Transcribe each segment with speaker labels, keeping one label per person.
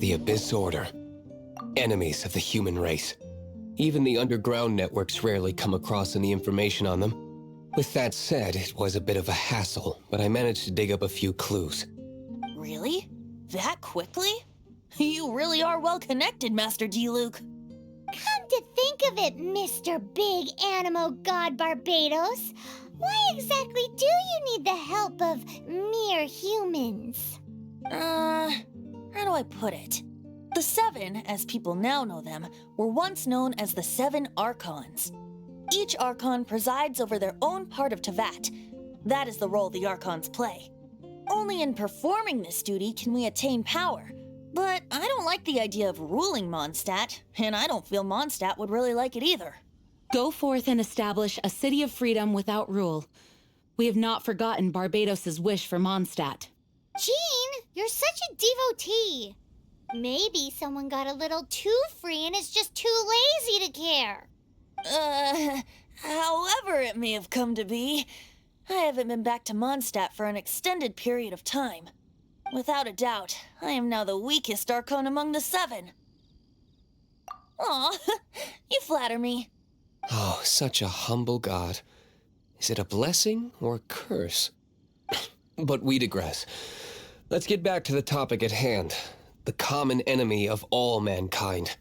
Speaker 1: The Abyss Order. Enemies of the human race. Even the underground networks rarely come across any information on them. With that said, it was a bit of a hassle, but I managed to dig up a few clues.
Speaker 2: Really? That quickly? You really are well connected, Master Diluc.
Speaker 3: Come to think of it, Mr. Big Animo God Barbados, why exactly do you need the help of mere humans?
Speaker 2: How do I put it? The Seven, as people now know them, were once known as the Seven Archons. Each Archon presides over their own part of Teyvat. That is the role the Archons play. Only in performing this duty can we attain power. But I don't like the idea of ruling Mondstadt, and I don't feel Mondstadt would really like it either.
Speaker 4: Go forth and establish a city of freedom without rule. We have not forgotten Barbados' wish for Mondstadt.
Speaker 3: Jean, you're such a devotee. Maybe someone got a little too free and is just too lazy to care.
Speaker 2: However it may have come to be, I haven't been back to Mondstadt for an extended period of time. Without a doubt, I am now the weakest Archon among the Seven. Aw, you flatter me.
Speaker 1: Oh, such a humble god. Is it a blessing or a curse? But we digress. Let's get back to the topic at hand. The common enemy of all mankind.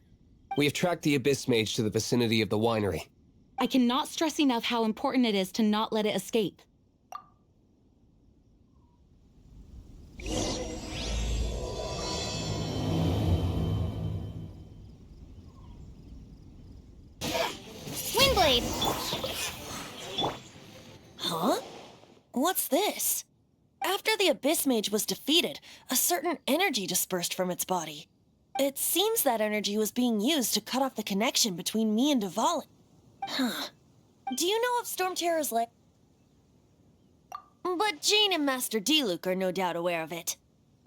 Speaker 1: We have tracked the Abyss Mage to the vicinity of the winery.
Speaker 4: I cannot stress enough how important it is to not let it escape.
Speaker 3: Windblade!
Speaker 2: Huh? What's this? After the Abyss Mage was defeated, a certain energy dispersed from its body. It seems that energy was being used to cut off the connection between me and Dvalin. Huh. Do you know of Stormterror's lair? But Jean and Master Diluc are no doubt aware of it.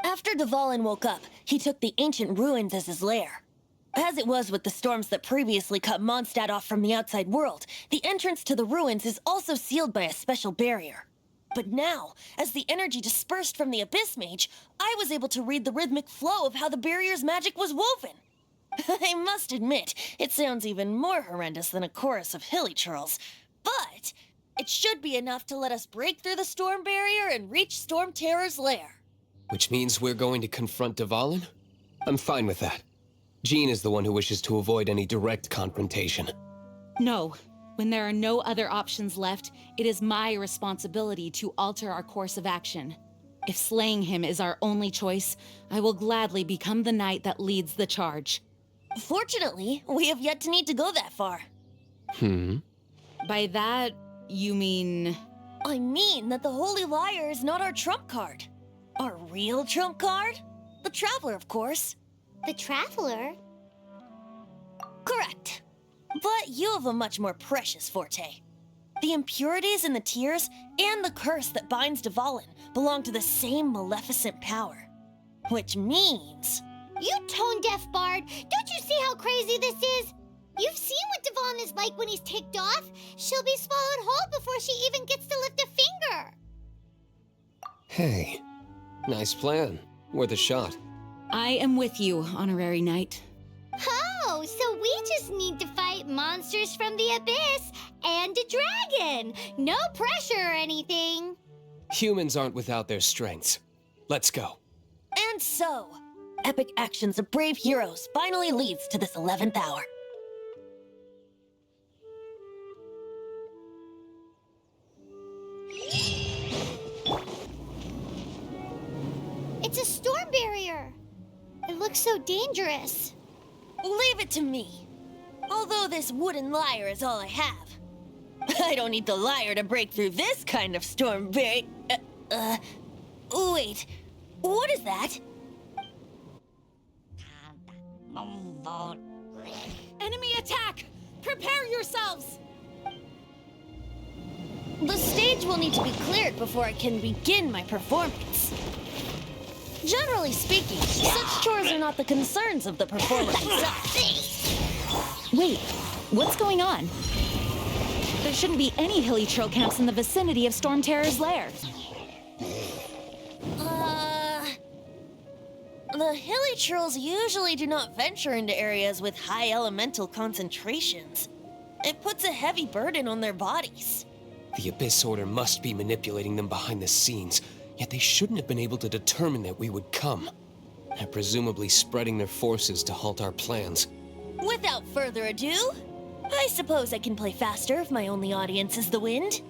Speaker 2: After Dvalin woke up, he took the ancient ruins as his lair. As it was with the storms that previously cut Mondstadt off from the outside world, the entrance to the ruins is also sealed by a special barrier. But now, as the energy dispersed from the Abyss Mage, I was able to read the rhythmic flow of how the barrier's magic was woven. I must admit, it sounds even more horrendous than a chorus of hilly churls, but it should be enough to let us break through the storm barrier and reach Stormterror's lair.
Speaker 1: Which means we're going to confront Dvalin? I'm fine with that. Jean is the one who wishes to avoid any direct confrontation.
Speaker 4: No. When there are no other options left, it is my responsibility to alter our course of action. If slaying him is our only choice, I will gladly become the knight that leads the charge.
Speaker 2: Fortunately, we have yet to need to go that far.
Speaker 4: By that, you mean...
Speaker 2: I mean that the Holy Liar is not our trump card. Our real trump card? The Traveler, of course.
Speaker 3: The Traveler?
Speaker 2: Correct. But you have a much more precious forte. The impurities in the tears and the curse that binds Dvalin belong to the same maleficent power. Which means...
Speaker 3: You tone-deaf bard! Don't you see how crazy this is? You've seen what Dvalin is like when he's ticked off. She'll be swallowed whole before she even gets to lift a finger.
Speaker 1: Hey, nice plan. Worth a shot.
Speaker 4: I am with you, Honorary Knight.
Speaker 3: Oh, so we just need to fight monsters from the Abyss and a dragon. No pressure or anything.
Speaker 1: Humans aren't without their strengths. Let's go.
Speaker 2: And so, epic actions of brave heroes finally leads to this 11th hour.
Speaker 3: It's a storm barrier. It looks so dangerous.
Speaker 2: Leave it to me. Although this wooden lyre is all I have. I don't need the lyre to break through this kind of storm barrier. Wait. What is that?
Speaker 4: Enemy attack! Prepare yourselves!
Speaker 2: The stage will need to be cleared before I can begin my performance. Generally speaking, such chores are not the concerns of the performer himself.
Speaker 4: Wait, what's going on? There shouldn't be any hilly trail camps in the vicinity of Stormterror's lair.
Speaker 2: The hilichurls usually do not venture into areas with high elemental concentrations. It puts a heavy burden on their bodies.
Speaker 1: The Abyss Order must be manipulating them behind the scenes, yet they shouldn't have been able to determine that we would come. They're presumably spreading their forces to halt our plans.
Speaker 2: Without further ado, I suppose I can play faster if my only audience is the wind.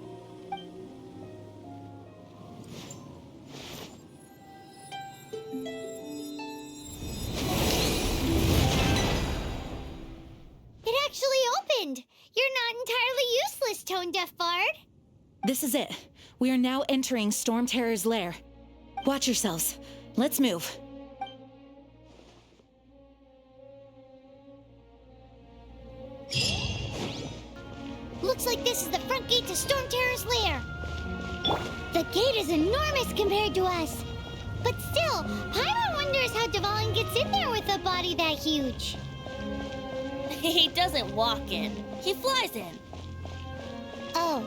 Speaker 3: It actually opened! You're not entirely useless, Tone Deaf Bard.
Speaker 4: This is it. We are now entering Stormterror's lair. Watch yourselves. Let's move.
Speaker 3: Looks like this is the front gate to Stormterror's lair. The gate is enormous compared to us. But still, Paimon wonders how Dvalin gets in there with a body that huge.
Speaker 2: He doesn't walk in, he flies in.
Speaker 3: Oh.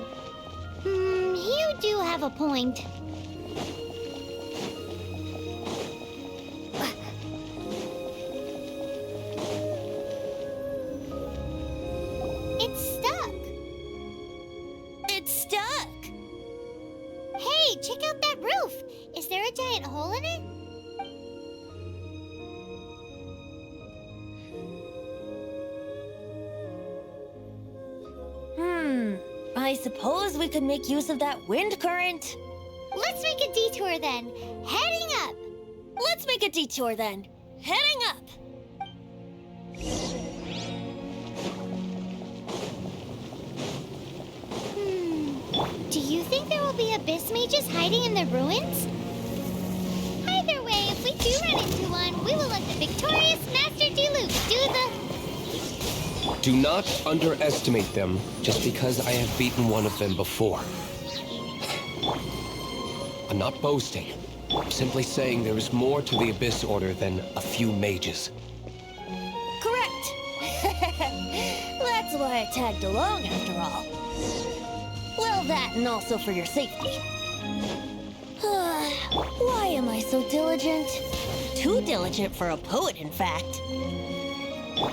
Speaker 3: You do have a point. It's stuck.
Speaker 2: It's stuck.
Speaker 3: Hey, check out that roof. Is there a giant hole in it?
Speaker 2: I suppose we could make use of that wind current.
Speaker 3: Let's make a detour then. Heading up.
Speaker 2: Let's make a detour then. Heading up.
Speaker 3: Do you think there will be abyss mages hiding in the ruins? Either way, if we do run into one, we will let the victorious Master Diluc do the...
Speaker 1: Do not underestimate them just because I have beaten one of them before. I'm not boasting. I'm simply saying there is more to the Abyss Order than a few mages.
Speaker 2: Correct. That's why I tagged along after all. Well, that and also for your safety. Why am I so diligent? Too diligent for a poet, in fact.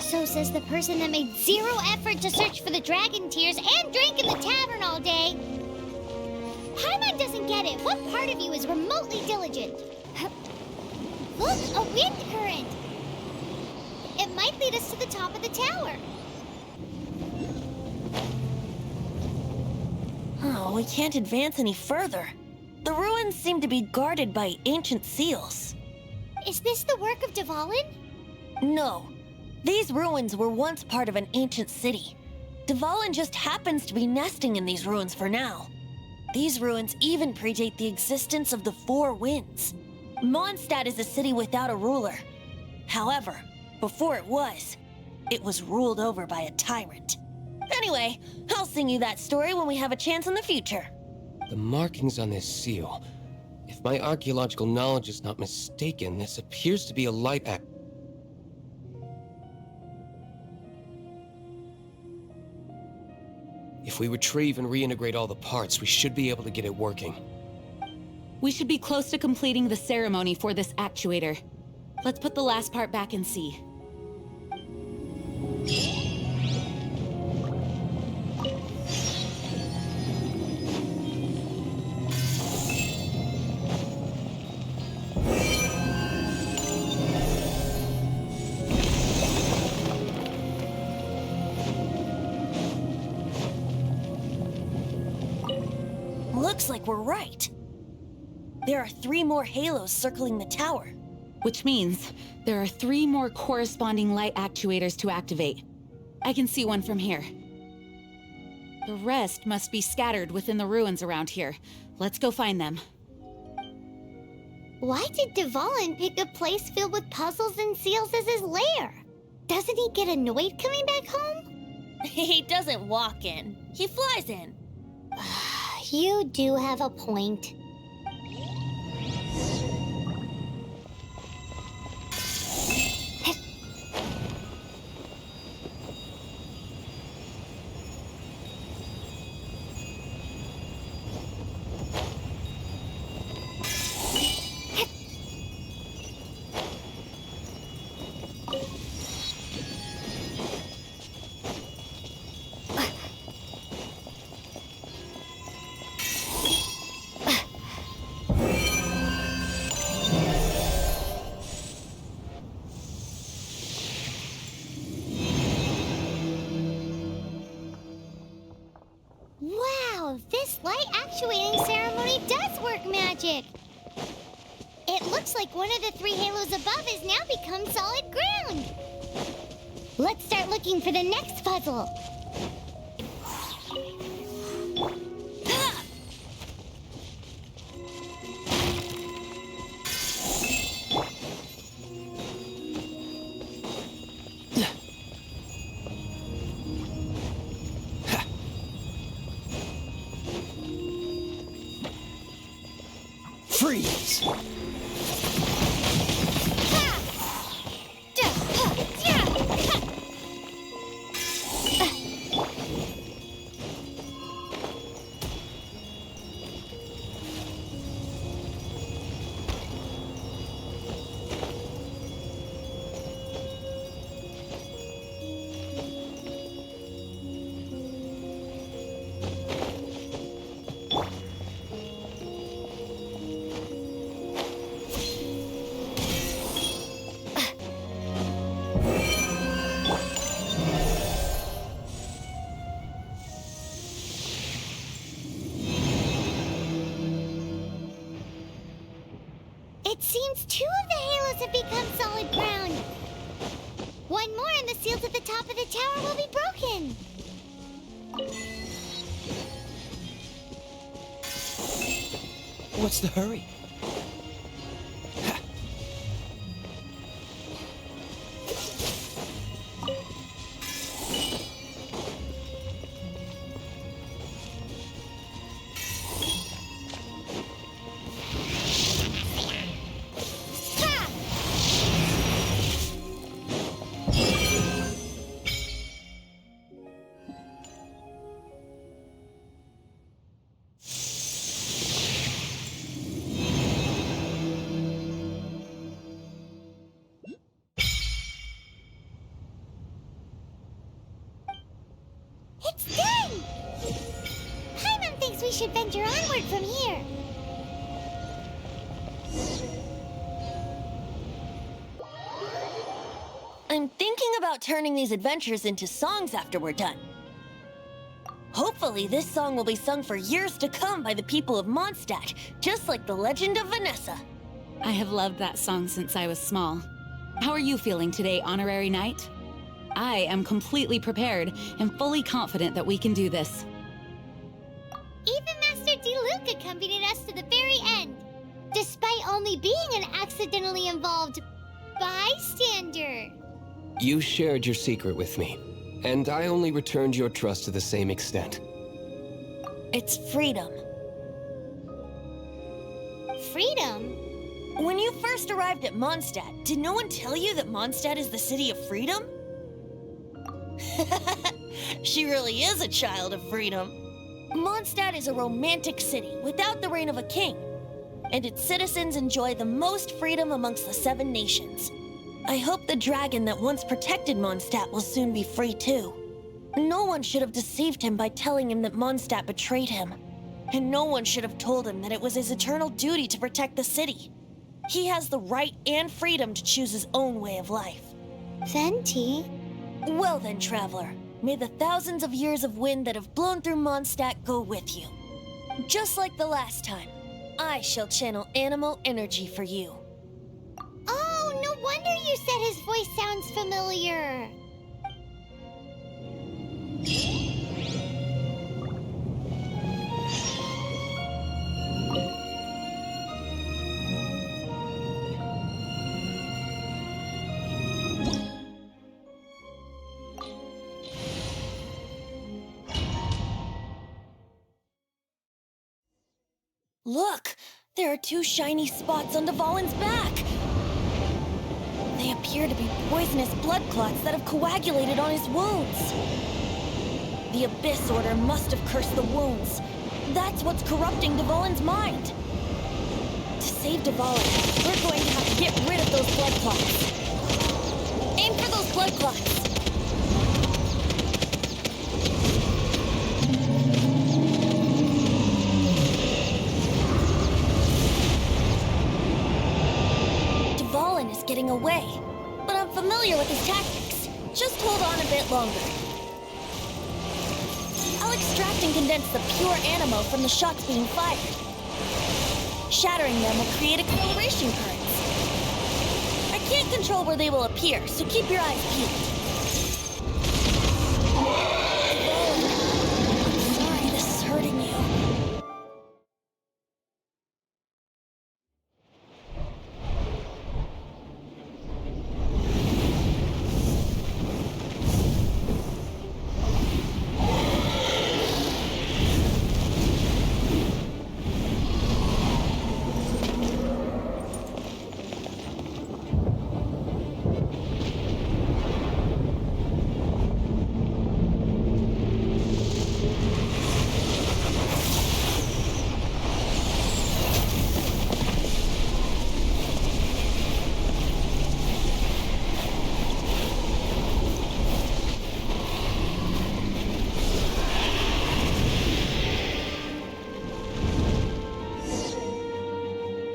Speaker 3: So says the person that made zero effort to search for the dragon tears and drank in the tavern all day. Paimon doesn't get it. What part of you is remotely diligent? Look, a wind current. It might lead us to the top of the tower.
Speaker 2: Oh, we can't advance any further. The ruins seem to be guarded by ancient seals.
Speaker 3: Is this the work of Dvalin?
Speaker 2: No. These ruins were once part of an ancient city. Dvalin just happens to be nesting in these ruins for now. These ruins even predate the existence of the Four Winds. Mondstadt is a city without a ruler. However, before it was ruled over by a tyrant. Anyway, I'll sing you that story when we have a chance in the future.
Speaker 1: The markings on this seal. If my archaeological knowledge is not mistaken, this appears to be a light act. If we retrieve and reintegrate all the parts, we should be able to get it working.
Speaker 4: We should be close to completing the ceremony for this actuator. Let's put the last part back and see.
Speaker 2: Looks like we're right. There are 3 more halos circling the tower.
Speaker 4: Which means there are 3 more corresponding light actuators to activate. I can see one from here. The rest must be scattered within the ruins around here. Let's go find them.
Speaker 3: Why did Dvalin pick a place filled with puzzles and seals as his lair? Doesn't he get annoyed coming back home?
Speaker 2: He doesn't walk in, he flies in.
Speaker 3: You do have a point. light actuating ceremony does work magic. It looks like one of the 3 halos above has now become solid ground. Let's start looking for the next puzzle.
Speaker 1: Freeze!
Speaker 3: It seems 2 of the halos have become solid ground. 1 more and the seals at the top of the tower will be broken.
Speaker 1: What's the hurry?
Speaker 3: It's done! Paimon thinks we should venture onward from here.
Speaker 2: I'm thinking about turning these adventures into songs after we're done. Hopefully, this song will be sung for years to come by the people of Mondstadt, just like the legend of Vanessa.
Speaker 4: I have loved that song since I was small. How are you feeling today, Honorary Knight? I am completely prepared and fully confident that we can do this.
Speaker 3: Even Master Diluc accompanied us to the very end, despite only being an accidentally involved bystander.
Speaker 1: You shared your secret with me, and I only returned your trust to the same extent.
Speaker 2: It's freedom.
Speaker 3: Freedom?
Speaker 2: When you first arrived at Mondstadt, did no one tell you that Mondstadt is the city of freedom? She really is a child of freedom. Mondstadt is a romantic city without the reign of a king, and its citizens enjoy the most freedom amongst the 7 nations. I hope the dragon that once protected Mondstadt will soon be free too. No one should have deceived him by telling him that Mondstadt betrayed him, and no one should have told him that it was his eternal duty to protect the city. He has the right and freedom to choose his own way of life.
Speaker 3: Venti?
Speaker 2: Well then, Traveler, may the thousands of years of wind that have blown through Mondstadt go with you. Just like the last time, I shall channel animal energy for you.
Speaker 3: Oh, no wonder you said his voice sounds familiar.
Speaker 2: Look! There are 2 shiny spots on Dvalin's back! They appear to be poisonous blood clots that have coagulated on his wounds. The Abyss Order must have cursed the wounds. That's what's corrupting Dvalin's mind. To save Dvalin, we're going to have to get rid of those blood clots. Aim for those blood clots! Dvalin is getting away, but I'm familiar with his tactics. Just hold on a bit longer. I'll extract and condense the pure animo from the shots being fired. Shattering them will create acceleration currents. I can't control where they will appear, so keep your eyes peeled. I'm sorry this is hurting you.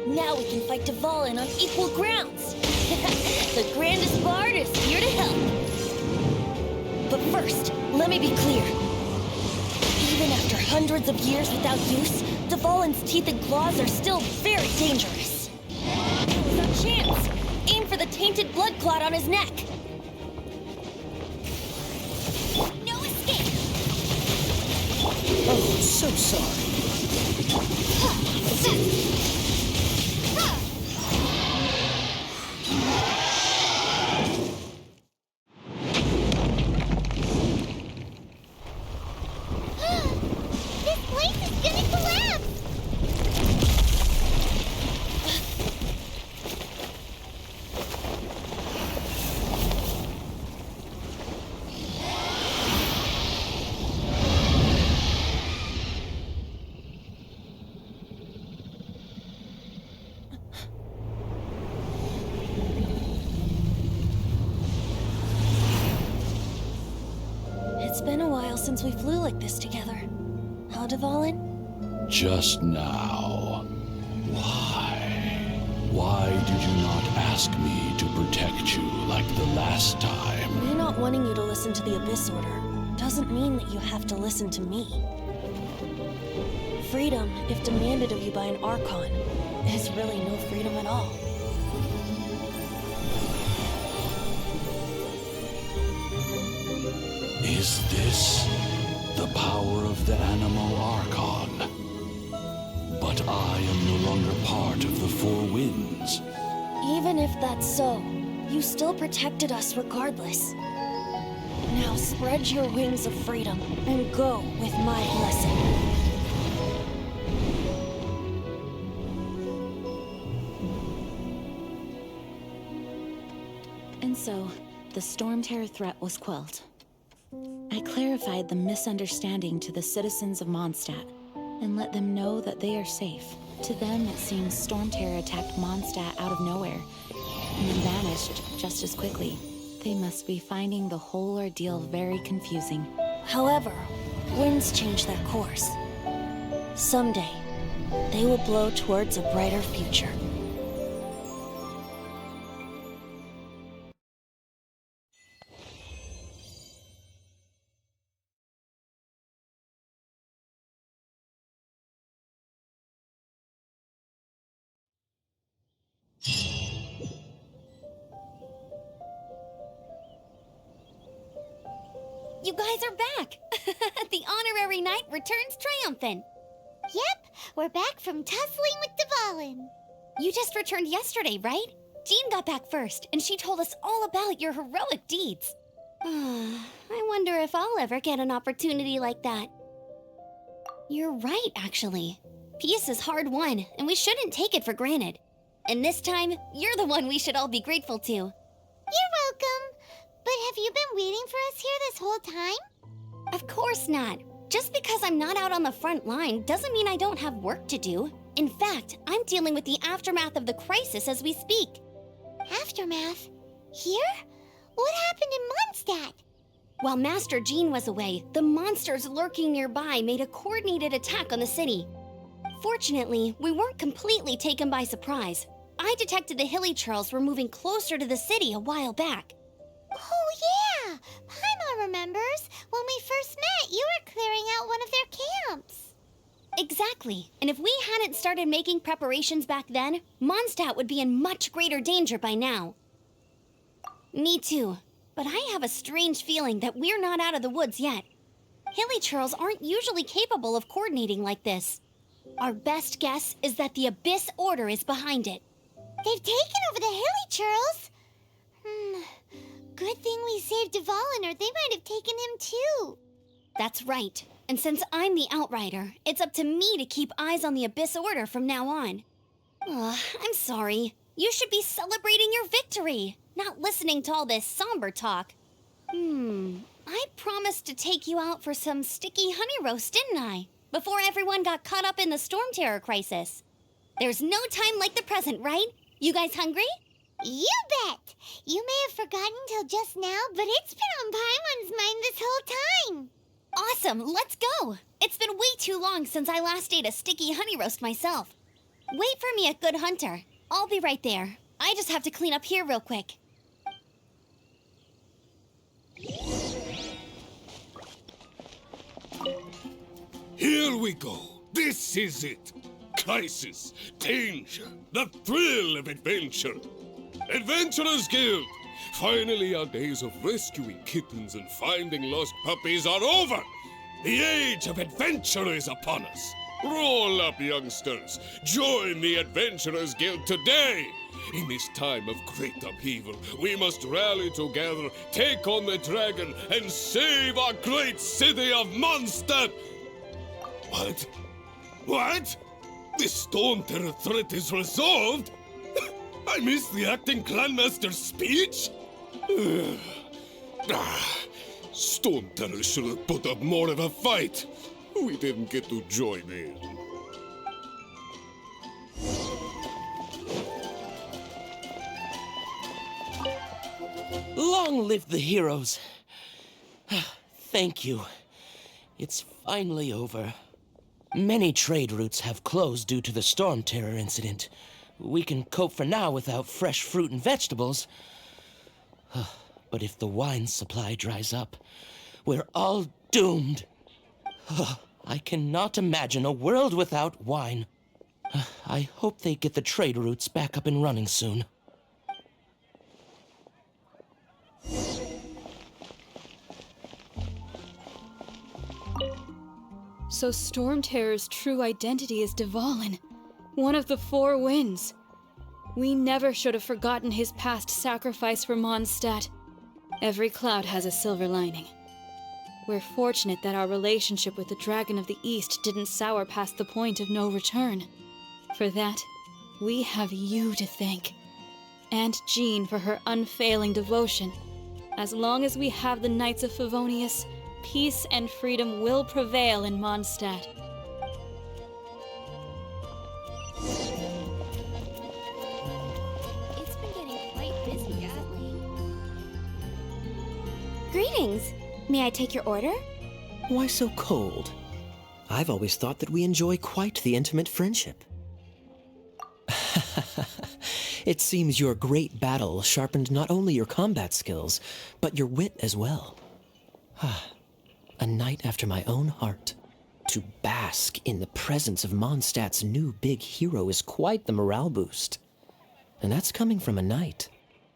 Speaker 2: Now we can fight Dvalin on equal grounds. The grandest bard is here to help. But first, let me be clear. Even after hundreds of years without use, Dvalin's teeth and claws are still very dangerous. Now's our chance. Aim for the tainted blood clot on his neck. No escape!
Speaker 1: Oh, so sorry.
Speaker 3: This place is gonna collapse!
Speaker 2: It's been a while since we flew like this together. Huh, Dvalin?
Speaker 5: Just now. Why? Why did you not ask me to protect you like the last time?
Speaker 2: Me not wanting you to listen to the Abyss Order doesn't mean that you have to listen to me. Freedom, if demanded of you by an Archon, is really no freedom at all.
Speaker 5: Is this the power of the Animo Archon? But I am no longer part of the Four Winds.
Speaker 2: Even if that's so, you still protected us regardless. Now spread your wings of freedom and go with my blessing.
Speaker 4: And so, the Stormterror threat was quelled. I clarified the misunderstanding to the citizens of Mondstadt and let them know that they are safe. To them, it seems Stormterror attacked Mondstadt out of nowhere and then vanished just as quickly. They must be finding the whole ordeal very confusing.
Speaker 2: However, winds change their course. Someday, they will blow towards a brighter future.
Speaker 3: You guys are back! The honorary knight returns triumphant. Yep, we're back from tussling with Dvalin. You just returned yesterday, right? Jean got back first, and she told us all about your heroic deeds. I wonder if I'll ever get an opportunity like that. You're right, actually. Peace is hard won, and we shouldn't take it for granted. And this time, you're the one we should all be grateful to. You're welcome. But have you been waiting for us here this whole time? Of course not. Just because I'm not out on the front line doesn't mean I don't have work to do. In fact, I'm dealing with the aftermath of the crisis as we speak. Aftermath? Here? What happened in Mondstadt? While Master Jean was away, the monsters lurking nearby made a coordinated attack on the city. Fortunately, we weren't completely taken by surprise. I detected the Hilly Churls were moving closer to the city a while back. Oh, yeah! Paimon remembers. When we first met, you were clearing out one of their camps.
Speaker 6: Exactly. And if we hadn't started making preparations back then, Mondstadt would be in much greater danger by now. Me too. But I have a strange feeling that we're not out of the woods yet. Hilichurls aren't usually capable of coordinating like this. Our best guess is that the Abyss Order is behind it.
Speaker 3: They've taken over the Hilichurls. Good thing we saved Dvalin, or they might have taken him too.
Speaker 6: That's right. And since I'm the Outrider, it's up to me to keep eyes on the Abyss Order from now on. I'm sorry. You should be celebrating your victory, not listening to all this somber talk. I promised to take you out for some sticky honey roast, didn't I? Before everyone got caught up in the Stormterror crisis. There's no time like the present, right? You guys hungry?
Speaker 3: You bet! You may have forgotten till just now, but it's been on Paimon's mind this whole time.
Speaker 6: Awesome, let's go! It's been way too long since I last ate a sticky honey roast myself. Wait for me at Good Hunter. I'll be right there. I just have to clean up here real quick.
Speaker 7: Here we go. This is it. Crisis, danger, the thrill of adventure. Adventurers Guild! Finally, our days of rescuing kittens and finding lost puppies are over! The age of adventure is upon us! Roll up, youngsters! Join the Adventurers Guild today! In this time of great upheaval, we must rally together, take on the dragon, and save our great city of Mondstadt! What? What? The Stormterror threat is resolved? I missed the acting clanmaster's speech? Stormterror should have put up more of a fight. We didn't get to join in.
Speaker 8: Long live the heroes. Thank you. It's finally over. Many trade routes have closed due to the Stormterror incident. We can cope for now without fresh fruit and vegetables. But if the wine supply dries up, we're all doomed. I cannot imagine a world without wine. I hope they get the trade routes back up and running soon.
Speaker 9: So Stormterror's true identity is Dvalin, one of the Four Winds. We never should have forgotten his past sacrifice for Mondstadt. Every cloud has a silver lining. We're fortunate that our relationship with the Dragon of the East didn't sour past the point of no return. For that, we have you to thank. And Jean for her unfailing devotion. As long as we have the Knights of Favonius, peace and freedom will prevail in Mondstadt.
Speaker 6: It's been getting quite busy recently. Greetings. May I take your order?
Speaker 10: Why so cold? I've always thought that we enjoy quite the intimate friendship. It seems your great battle sharpened not only your combat skills, but your wit as well. A knight after my own heart. To bask in the presence of Mondstadt's new big hero is quite the morale boost. And that's coming from a knight.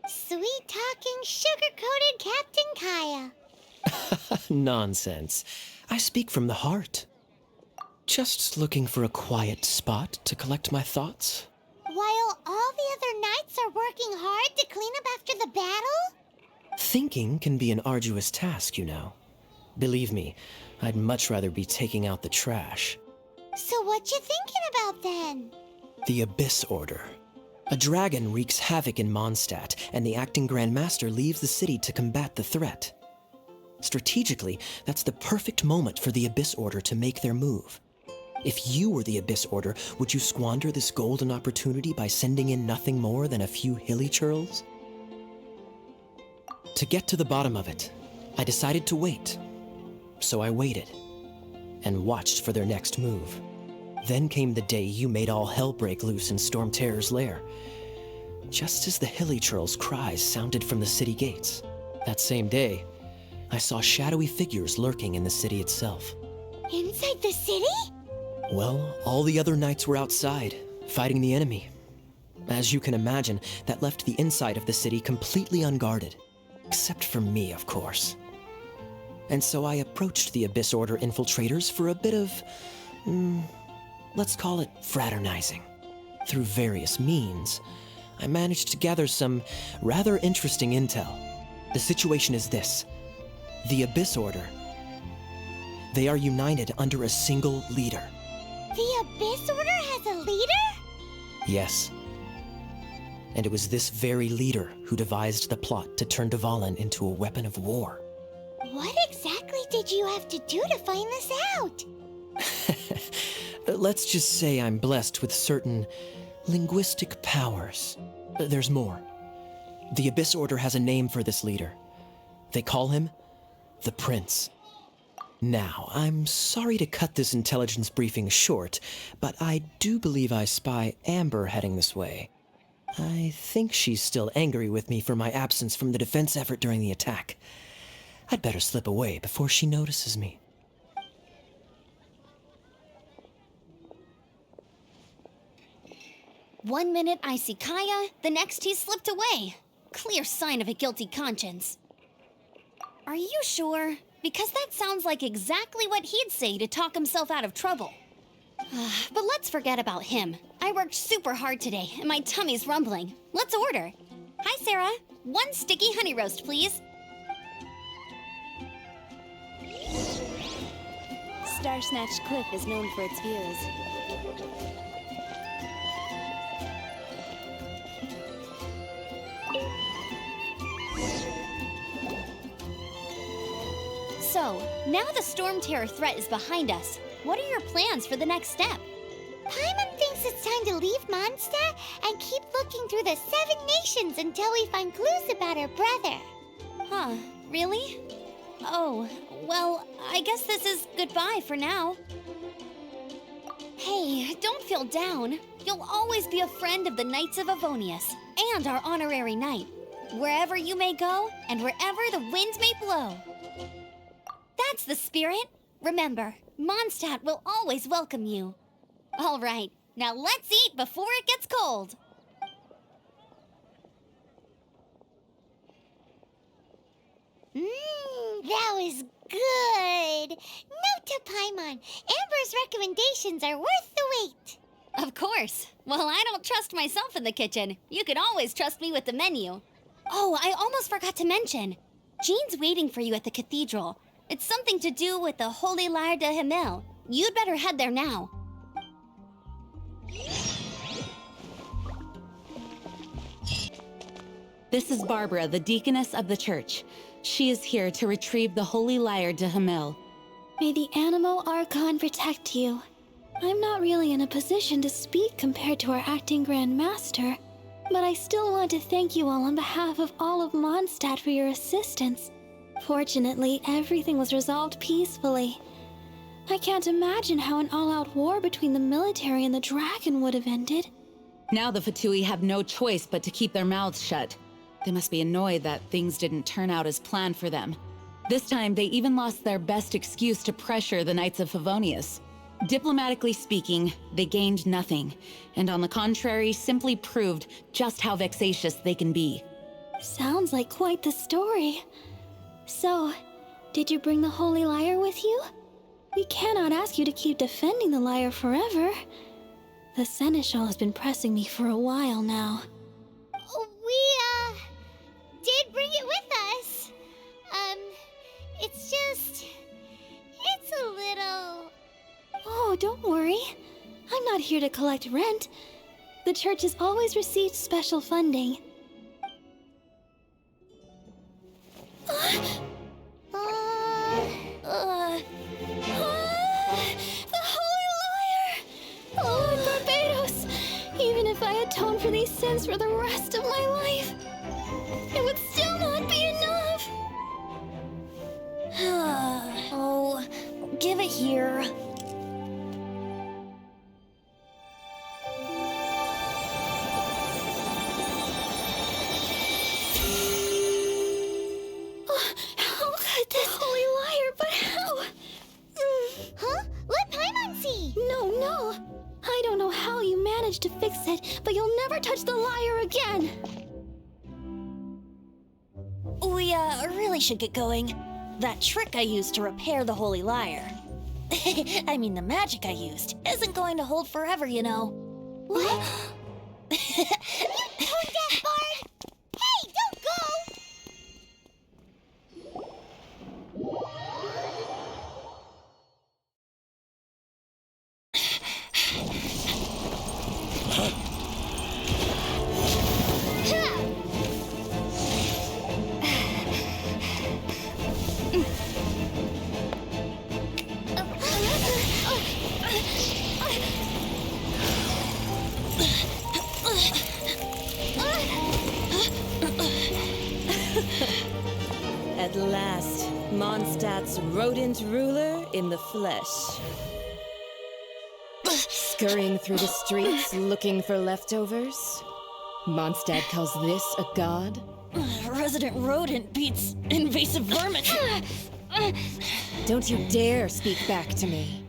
Speaker 3: Sweet-talking, sugar-coated Captain Kaya.
Speaker 10: Nonsense. I speak from the heart. Just looking for a quiet spot to collect my thoughts.
Speaker 3: While all the other knights are working hard to clean up after the battle?
Speaker 10: Thinking can be an arduous task, you know. Believe me, I'd much rather be taking out the trash.
Speaker 3: So what you thinking about then?
Speaker 10: The Abyss Order. A dragon wreaks havoc in Mondstadt, and the acting Grand Master leaves the city to combat the threat. Strategically, that's the perfect moment for the Abyss Order to make their move. If you were the Abyss Order, would you squander this golden opportunity by sending in nothing more than a few Hilichurls? To get to the bottom of it, I decided to wait. So I waited, and watched for their next move. Then came the day you made all hell break loose in Stormterror's lair. Just as the Hilichurls' cries sounded from the city gates. That same day, I saw shadowy figures lurking in the city itself.
Speaker 3: Inside the city?
Speaker 10: Well, all the other knights were outside, fighting the enemy. As you can imagine, that left the inside of the city completely unguarded. Except for me, of course. And so I approached the Abyss Order infiltrators for a bit of, let's call it fraternizing. Through various means, I managed to gather some rather interesting intel. The situation is this. The Abyss Order. They are united under a single leader.
Speaker 3: The Abyss Order has a leader?
Speaker 10: Yes. And it was this very leader who devised the plot to turn Dvalin into a weapon of war.
Speaker 3: What exactly did you have to do to find this out?
Speaker 10: Let's just say I'm blessed with certain linguistic powers. There's more. The Abyss Order has a name for this leader. They call him the Prince. Now, I'm sorry to cut this intelligence briefing short, but I do believe I spy Amber heading this way. I think she's still angry with me for my absence from the defense effort during the attack. I'd better slip away before she notices me.
Speaker 6: One minute I see Kaya, the next he's slipped away. Clear sign of a guilty conscience. Are you sure? Because that sounds like exactly what he'd say to talk himself out of trouble. But let's forget about him. I worked super hard today, and my tummy's rumbling. Let's order. Hi, Sarah. 1 sticky honey roast, please.
Speaker 11: Star-Snatched Cliff is known for its views.
Speaker 6: So, now the Stormterror threat is behind us. What are your plans for the next step?
Speaker 3: Paimon thinks it's time to leave Mondstadt and keep looking through the 7 nations until we find clues about her brother.
Speaker 6: Huh, really? Oh, well, I guess this is goodbye for now. Hey, don't feel down. You'll always be a friend of the Knights of Avonius, and our honorary knight. Wherever you may go, and wherever the wind may blow. That's the spirit. Remember, Mondstadt will always welcome you. All right, now let's eat before it gets cold.
Speaker 3: That was good. Note to Paimon, Amber's recommendations are worth the wait.
Speaker 6: Of course. Well, I don't trust myself in the kitchen. You can always trust me with the menu. Oh, I almost forgot to mention. Jean's waiting for you at the cathedral. It's something to do with the Holy Lyre de Himmel. You'd better head there now.
Speaker 4: This is Barbara, the deaconess of the church. She is here to retrieve the Holy Lyre de Himmel.
Speaker 11: May the Animo Archon protect you. I'm not really in a position to speak compared to our acting Grand Master, but I still want to thank you all on behalf of all of Mondstadt for your assistance. Fortunately, everything was resolved peacefully. I can't imagine how an all-out war between the military and the dragon would have ended.
Speaker 4: Now the Fatui have no choice but to keep their mouths shut. They must be annoyed that things didn't turn out as planned for them. This time, they even lost their best excuse to pressure the Knights of Favonius. Diplomatically speaking, they gained nothing, and on the contrary, simply proved just how vexatious they can be.
Speaker 11: Sounds like quite the story. So, did you bring the Holy Lyre with you? We cannot ask you to keep defending the lyre forever. The Seneschal has been pressing me for a while now.
Speaker 3: We, did bring it with us. It's a little...
Speaker 11: Oh, don't worry. I'm not here to collect rent. The church has always received special funding. The Holy Lyre! Lord Barbados! Even if I atoned for these sins for the rest of my life, it would still not be enough!
Speaker 6: Oh, give it here.
Speaker 11: How could this it, but you'll never touch the lyre again!
Speaker 2: We, really should get going. That trick I used to repair the Holy Lyre. I mean, the magic I used isn't going to hold forever, you know.
Speaker 3: What? You tone-deaf bard! Hey, don't go!
Speaker 12: At last, Mondstadt's rodent ruler in the flesh. Scurrying through the streets looking for leftovers? Mondstadt calls this a god?
Speaker 2: Resident rodent beats invasive vermin.
Speaker 12: Don't you dare speak back to me,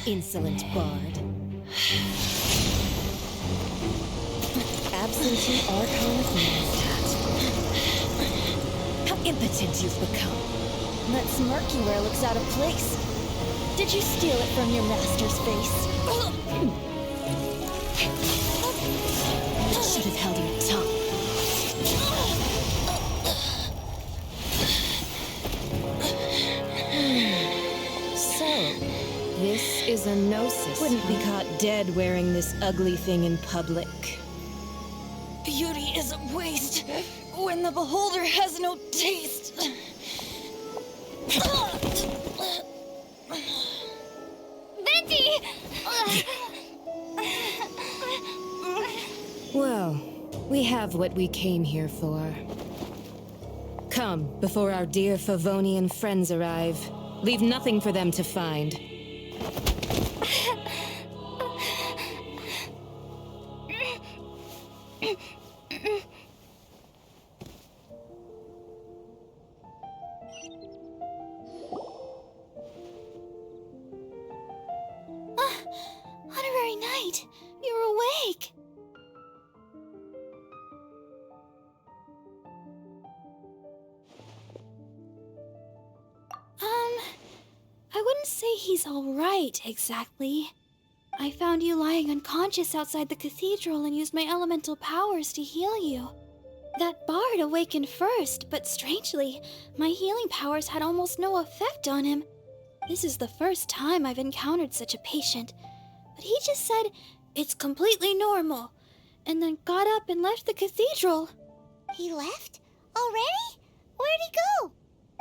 Speaker 12: insolent bard. Absentee Archon of Mondstadt. How impotent you've become.
Speaker 2: That smirk you wear looks out of place. Did you steal it from your master's face?
Speaker 12: You should have held your tongue. So, this is a gnosis. Wouldn't be caught dead wearing this ugly thing in public.
Speaker 2: Beauty is a waste when the beholder has no taste.
Speaker 3: Venti!
Speaker 12: Well, we have what we came here for. Come, before our dear Favonian friends arrive. Leave nothing for them to find.
Speaker 11: Honorary Knight, you're awake! I wouldn't say he's alright, exactly. I found you lying unconscious outside the cathedral and used my elemental powers to heal you. That bard awakened first, but strangely, my healing powers had almost no effect on him. This is the first time I've encountered such a patient, but he just said, "It's completely normal," and then got up and left the cathedral.
Speaker 3: He left? Already? Where'd he go?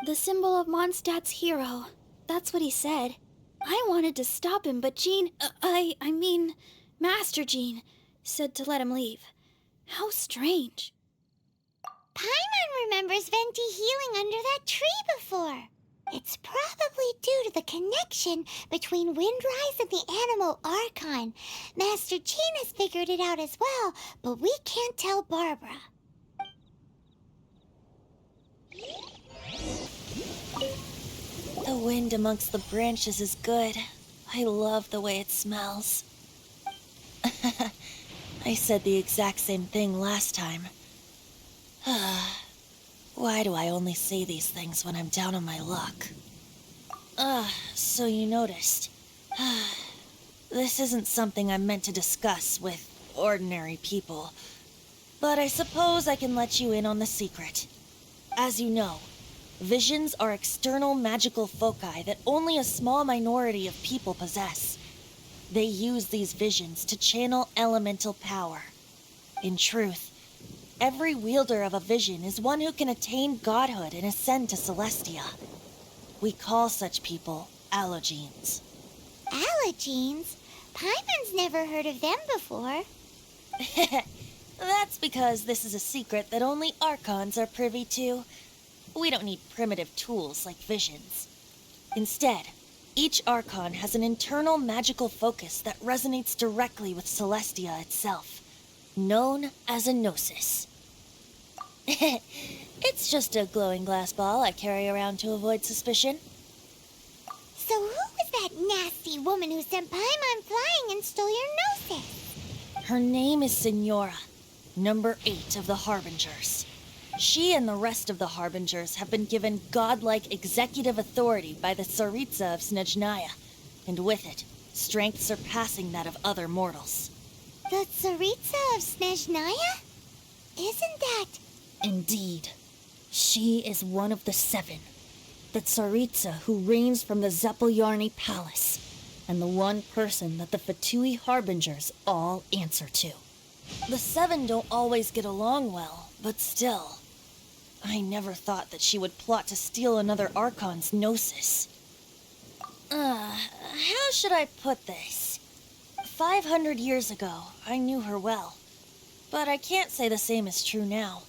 Speaker 11: The symbol of Mondstadt's hero. That's what he said. I wanted to stop him, but Jean, I mean, Master Jean, said to let him leave. How strange.
Speaker 3: Paimon remembers Venti healing under that tree before. It's probably due to the connection between Windrise and the animal Archon. Master Jean has figured it out as well, but we can't tell Barbara.
Speaker 2: The wind amongst the branches is good. I love the way it smells. I said the exact same thing last time. Why do I only say these things when I'm down on my luck? So you noticed. This isn't something I'm meant to discuss with ordinary people. But I suppose I can let you in on the secret. As you know, visions are external magical foci that only a small minority of people possess. They use these visions to channel elemental power. In truth, every wielder of a vision is one who can attain godhood and ascend to Celestia. We call such people allogenes.
Speaker 3: Allogenes? Paimon's never heard of them before.
Speaker 2: That's because this is a secret that only Archons are privy to. We don't need primitive tools like visions. Instead, each Archon has an internal magical focus that resonates directly with Celestia itself, known as a gnosis. It's just a glowing glass ball I carry around to avoid suspicion.
Speaker 3: So who was that nasty woman who sent Paimon flying and stole your gnosis?
Speaker 2: Her name is Signora, number 8 of the Harbingers. She and the rest of the Harbingers have been given godlike executive authority by the Tsaritsa of Snezhnaya, and with it, strength surpassing that of other mortals.
Speaker 3: The Tsaritsa of Snezhnaya? Isn't that...
Speaker 2: Indeed. She is one of the 7. The Tsaritsa who reigns from the Zepelyarny Palace, and the one person that the Fatui Harbingers all answer to. The 7 don't always get along well, but still. I never thought that she would plot to steal another Archon's Gnosis. How should I put this? 500 years ago, I knew her well. But I can't say the same is true now.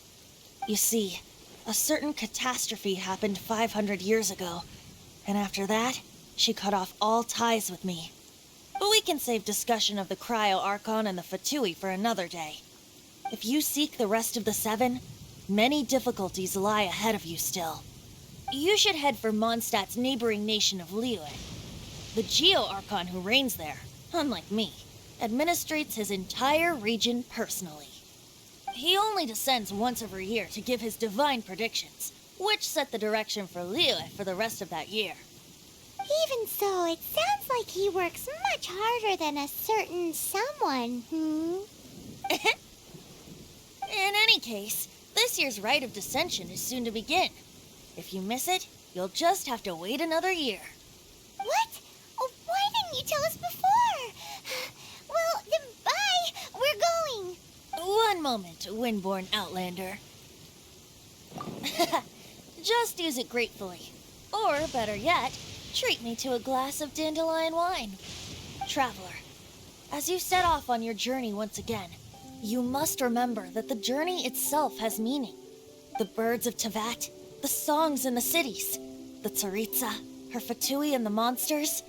Speaker 2: You see, a certain catastrophe happened 500 years ago, and after that, she cut off all ties with me. But we can save discussion of the Cryo Archon and the Fatui for another day. If you seek the rest of the 7, many difficulties lie ahead of you still. You should head for Mondstadt's neighboring nation of Liyue. The Geo-Archon who reigns there, unlike me, administrates his entire region personally. He only descends once every year to give his divine predictions, which set the direction for Liyue for the rest of that year.
Speaker 3: Even so, it sounds like he works much harder than a certain someone,
Speaker 2: In any case, this year's Rite of Descension is soon to begin. If you miss it, you'll just have to wait another year.
Speaker 3: What? Oh, why didn't you tell us before? Well, then bye! We're going!
Speaker 2: One moment, Windborn Outlander. Just use it gratefully. Or, better yet, treat me to a glass of dandelion wine. Traveler, as you set off on your journey once again, you must remember that the journey itself has meaning. The birds of Tevat, the songs in the cities, the Tsaritsa, her Fatui and the monsters,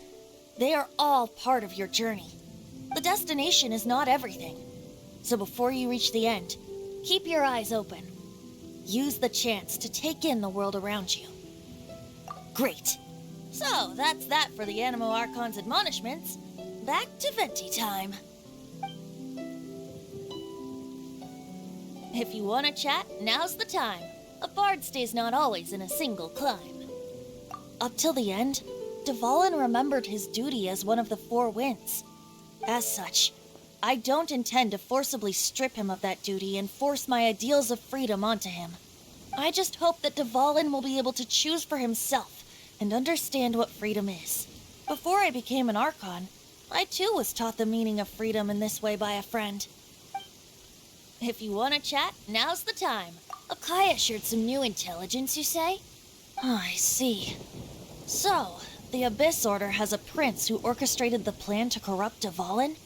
Speaker 2: they are all part of your journey. The destination is not everything. So before you reach the end, keep your eyes open. Use the chance to take in the world around you. Great. So that's that for the Animo Archon's admonishments. Back to Venti time. If you want to chat, now's the time. A bard stays not always in a single climb. Up till the end, Dvalin remembered his duty as one of the 4 winds. As such, I don't intend to forcibly strip him of that duty and force my ideals of freedom onto him. I just hope that Dvalin will be able to choose for himself and understand what freedom is. Before I became an Archon, I too was taught the meaning of freedom in this way by a friend. If you want to chat, now's the time. Akaya shared some new intelligence, you say? Oh, I see. So, the Abyss Order has a prince who orchestrated the plan to corrupt Dvalin?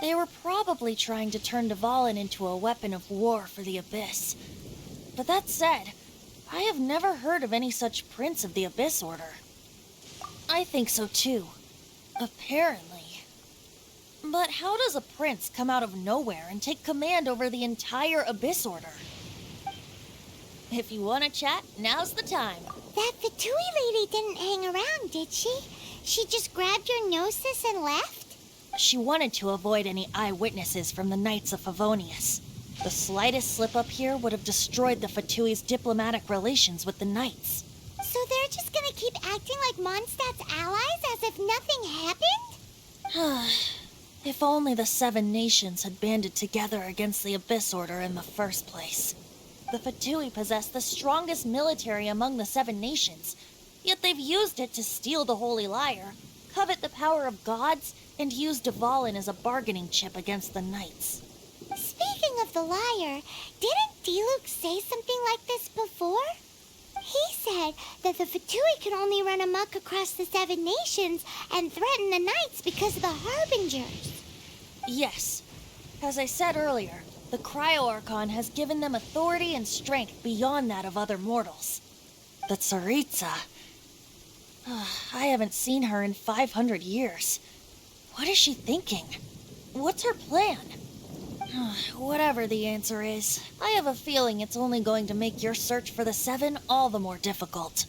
Speaker 2: They were probably trying to turn Dvalin into a weapon of war for the Abyss. But that said, I have never heard of any such prince of the Abyss Order. I think so too. Apparently. But how does a prince come out of nowhere and take command over the entire Abyss Order? If you want to chat, now's the time.
Speaker 3: That Fatui lady didn't hang around, did she? She just grabbed your gnosis and left?
Speaker 2: She wanted to avoid any eyewitnesses from the Knights of Favonius. The slightest slip-up here would have destroyed the Fatui's diplomatic relations with the Knights.
Speaker 3: So they're just gonna keep acting like Mondstadt's allies as if nothing happened?
Speaker 2: If only the 7 nations had banded together against the Abyss Order in the first place. The Fatui possess the strongest military among the 7 nations, yet they've used it to steal the Holy Lyre, covet the power of gods, and use Dvalin as a bargaining chip against the Knights.
Speaker 3: Speaking of the Lyre, didn't Diluc say something like this before? He said that the Fatui could only run amok across the 7 nations and threaten the Knights because of the Harbingers.
Speaker 2: Yes. As I said earlier, the Cryo-Archon has given them authority and strength beyond that of other mortals. The Tsaritsa... I haven't seen her in 500 years. What is she thinking? What's her plan? Whatever the answer is, I have a feeling it's only going to make your search for the 7 all the more difficult.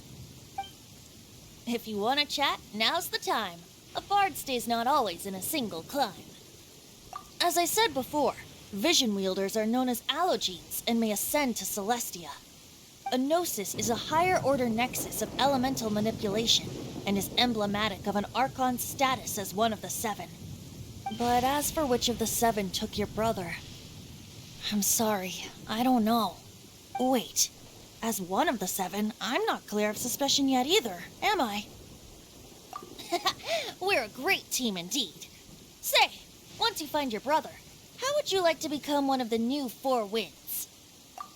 Speaker 2: If you want to chat, now's the time. A bard stays not always in a single climb. As I said before, vision wielders are known as allogenes and may ascend to Celestia. A gnosis is a higher-order nexus of elemental manipulation and is emblematic of an Archon's status as one of the seven. But as for which of the seven took your brother, I'm sorry, I don't know. Wait, as one of the seven, I'm not clear of suspicion yet either, am I? We're a great team indeed. Say, once you find your brother, how would you like to become one of the new Four Winds?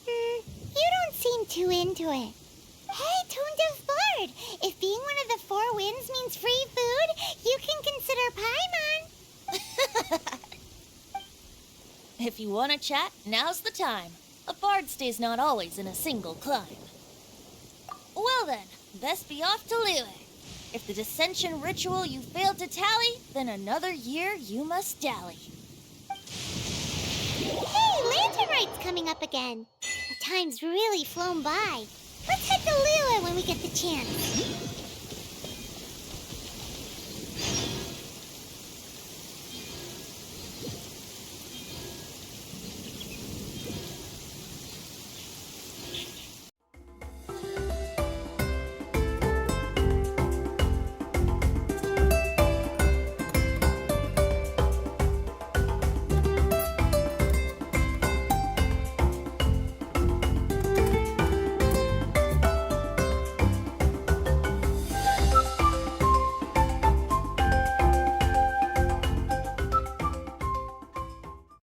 Speaker 3: You don't seem too into it. Hey, Tone Deaf Bard, if being one of the Four Winds means free food, you can consider Paimon.
Speaker 2: If you want to chat, now's the time. A bard stays not always in a single climb. Well then, best be off to Liyue. If the dissension ritual you failed to tally, then another year you must dally.
Speaker 3: Hey, Lantern Rite's coming up again. The time's really flown by. Let's head to Liyue when we get the chance.